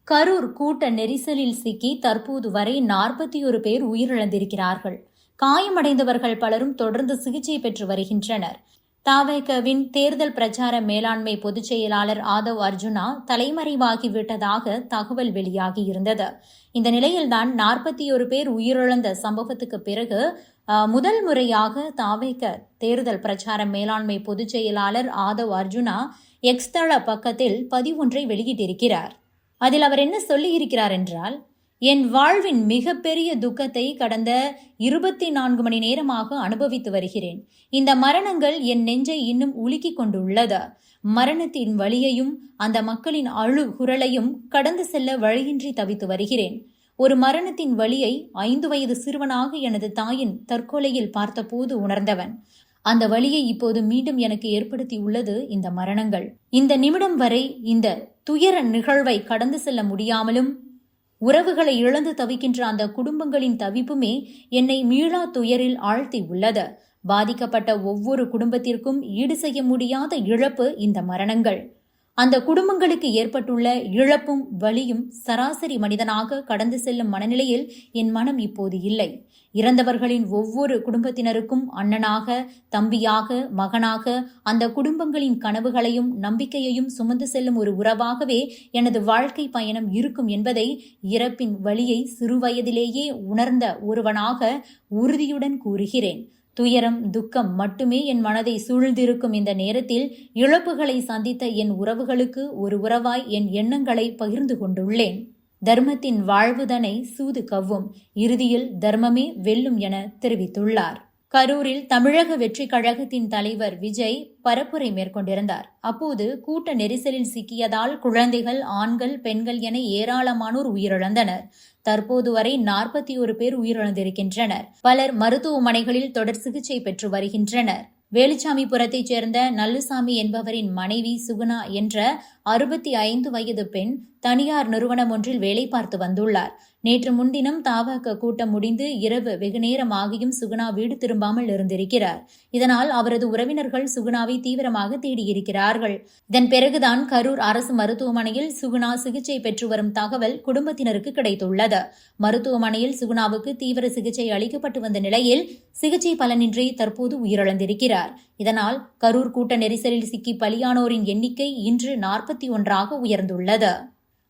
கரூர் கூட்ட நெரிசலில் சிக்கி தற்போது வரை 41 பேர் உயிரிழந்திருக்கிறார்கள். காயமடைந்தவர்கள் பலரும் தொடர்ந்து சிகிச்சை பெற்று வருகின்றனர். தவேகவின் தேர்தல் பிரச்சார மேலாண்மை பொதுச் செயலாளர் ஆதவ் அர்ஜுனா தலைமறைவாகிவிட்டதாக தகவல் வெளியாகியிருந்தது. இந்த நிலையில்தான் 41 பேர் உயிரிழந்த சம்பவத்துக்கு பிறகு முதல் முறையாக தவேக தேர்தல் பிரச்சார மேலாண்மை பொதுச் செயலாளர் ஆதவ் அர்ஜுனா எக்ஸ் தள பக்கத்தில் பதிவொன்றை வெளியிட்டிருக்கிறார். அதில் அவர் என்ன சொல்லியிருக்கிறார் என்றால், என் வாழ்வின் மிகப்பெரிய துக்கத்தை கடந்த 24 மணி நேரமாக அனுபவித்து வருகிறேன். இந்த மரணங்கள் என் நெஞ்சை இன்னும் உலுக்கிக் கொண்டுள்ளது. மரணத்தின் வலியையும் அந்த மக்களின் அழுகுரலையும் கடந்து செல்ல வழியின்றி தவித்து வருகிறேன். ஒரு மரணத்தின் வலியை 5 வயது சிறுவனாக எனது தாயின் தற்கொலையில் பார்த்தபோது உணர்ந்தவன். அந்த வலியை இப்போது மீண்டும் எனக்கு ஏற்படுத்தி உள்ளது இந்த மரணங்கள். இந்த நிமிடம் வரை இந்த துயர நிகழ்வை கடந்து செல்ல முடியாமலும் உறவுகளை இழந்து தவிக்கின்ற அந்த குடும்பங்களின் தவிப்புமே என்னை மீளா துயரில் ஆழ்த்தி உள்ளது. பாதிக்கப்பட்ட ஒவ்வொரு குடும்பத்திற்கும் ஈடு செய்ய முடியாத இழப்பு இந்த மரணங்கள். அந்த குடும்பங்களுக்கு ஏற்பட்டுள்ள இழப்பும் வலியும் சராசரி மனிதனாக கடந்து செல்லும் மனநிலையில் என் மனம் இப்போது இல்லை. இறந்தவர்களின் ஒவ்வொரு குடும்பத்தினருக்கும் அண்ணனாக, தம்பியாக, மகனாக, அந்த குடும்பங்களின் கனவுகளையும் நம்பிக்கையையும் சுமந்து செல்லும் ஒரு உறவாகவே எனது வாழ்க்கை பயணம் இருக்கும் என்பதை இறப்பின் வலியை சிறுவயதிலேயே உணர்ந்த ஒருவனாக உறுதியுடன் கூறுகிறேன். துயரம், துக்கம் மட்டுமே என் மனதை சூழ்ந்திருக்கும் இந்த நேரத்தில் இழப்புகளை சந்தித்த என் உறவுகளுக்கு ஒரு உறவாய் என் எண்ணங்களை பகிர்ந்து கொண்டுள்ளேன். தர்மத்தின் வாழ்வுதனை சூது கவ்வும், இறுதியில் தர்மமே வெல்லும் என தெரிவித்துள்ளார். கரூரில் தமிழக வெற்றி கழகத்தின் தலைவர் விஜய் பரப்புரை மேற்கொண்டிருந்தார். அப்போது கூட்ட நெரிசலில் சிக்கியதால் குழந்தைகள், ஆண்கள், பெண்கள் என ஏராளமானோர் உயிரிழந்தனர். தற்போது வரை 41 பேர் உயிரிழந்திருக்கின்றனர். பலர் மருத்துவமனைகளில் தொடர் சிகிச்சை பெற்று வருகின்றனர். வேலுச்சாமிபுரத்தைச் சேர்ந்த நல்லுசாமி என்பவரின் மனைவி சுகுணா என்ற 65 வயது பெண் தனியார் நிறுவனம் ஒன்றில் வேலை பார்த்து வந்துள்ளார். நேற்று முன்தினம் தவேக கூட்டம் முடிந்து இரவு வெகுநேரமாகியும் சுகுணா வீடு திரும்பாமல் இருந்திருக்கிறார். இதனால் அவரது உறவினர்கள் சுகுணாவை தீவிரமாக தேடியிருக்கிறார்கள். இதன் பிறகுதான் கரூர் அரசு மருத்துவமனையில் சுகுணா சிகிச்சை பெற்று வரும் தகவல் குடும்பத்தினருக்கு கிடைத்துள்ளது. மருத்துவமனையில் சுகுணாவுக்கு தீவிர சிகிச்சை அளிக்கப்பட்டு வந்த நிலையில் சிகிச்சை பலனின்றி தற்போது உயிரிழந்திருக்கிறார். இதனால் கரூர் கூட்ட நெரிசலில் சிக்கி பலியானோரின் எண்ணிக்கை இன்று 41ஆக உயர்ந்துள்ளது.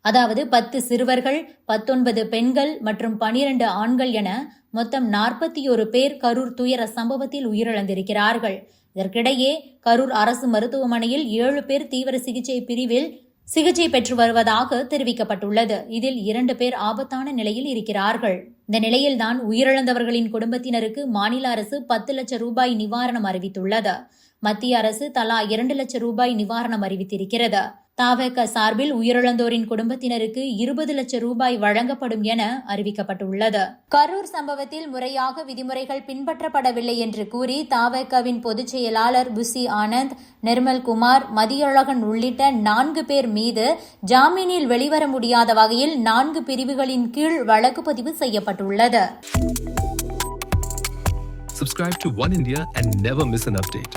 அதாவது 10 சிறுவர்கள், 19 பெண்கள் மற்றும் 12 ஆண்கள் என மொத்தம் 41 பேர் கரூர் துயர சம்பவத்தில் உயிரிழந்திருக்கிறார்கள். இதற்கிடையே கரூர் அரசு மருத்துவமனையில் 7 பேர் தீவிர சிகிச்சை பிரிவில் சிகிச்சை பெற்று வருவதாக தெரிவிக்கப்பட்டுள்ளது. இதில் 2 பேர் ஆபத்தான நிலையில் இருக்கிறார்கள். இந்த நிலையில்தான் உயிரிழந்தவர்களின் குடும்பத்தினருக்கு மாநில அரசு 10 லட்சம் ரூபாய் நிவாரணம் அறிவித்துள்ளது. மத்திய அரசு தலா 2 லட்சம் ரூபாய் நிவாரணம் அறிவித்திருக்கிறது. தவேக சார்பில் உயிரிழந்தோரின் குடும்பத்தினருக்கு 20 லட்சம் ரூபாய் வழங்கப்படும் என அறிவிக்கப்பட்டுள்ளது. கரூர் சம்பவத்தில் முறையாக விதிமுறைகள் பின்பற்றப்படவில்லை என்று கூறி தவேகவின் பொதுச் செயலாளர் புசி ஆனந்த், நிர்மல்குமார், மதியழகன் உள்ளிட்ட 4 பேர் மீது ஜாமீனில் வெளிவர முடியாத வகையில் 4 பிரிவுகளின் கீழ் வழக்கு பதிவு செய்யப்பட்டுள்ளது. Subscribe to One India and never miss an update.